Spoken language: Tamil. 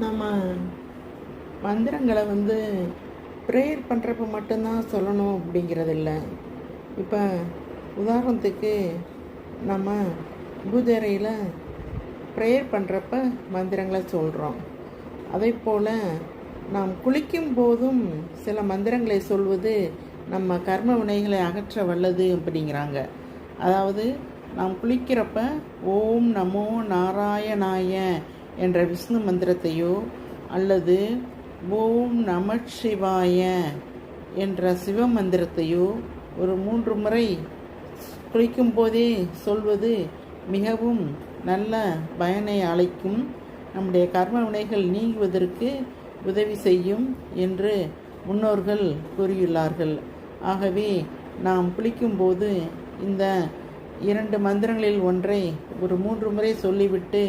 நம்ம மந்திரங்களை ப்ரேயர் பண்ணுறப்ப மட்டும்தான் சொல்லணும் அப்படிங்கிறது இல்லை. இப்போ உதாரணத்துக்கு நம்ம பூஜைறையில் ப்ரேயர் பண்ணுறப்ப மந்திரங்களை சொல்கிறோம். அதே போல் நாம் குளிக்கும் போதும் சில மந்திரங்களை சொல்வது நம்ம கர்ம வினைகளை அகற்ற வல்லது அப்படிங்கிறாங்க. அதாவது நாம் குளிக்கிறப்ப ஓம் நமோ நாராயணாய என்ற விஷ்ணு மந்திரத்தையோ அல்லது ஓம் நம சிவாய என்ற சிவ மந்திரத்தையோ ஒரு 3 முறை குளிக்கும் போதே சொல்வது மிகவும் நல்ல பயனை அளிக்கும், நம்முடைய கர்ம வினைகள் நீங்குவதற்கு உதவி செய்யும் என்று முன்னோர்கள் கூறியுள்ளார்கள். ஆகவே நாம் குளிக்கும்போது இந்த 2 மந்திரங்களில் ஒன்றை ஒரு 3 முறை சொல்லிவிட்டு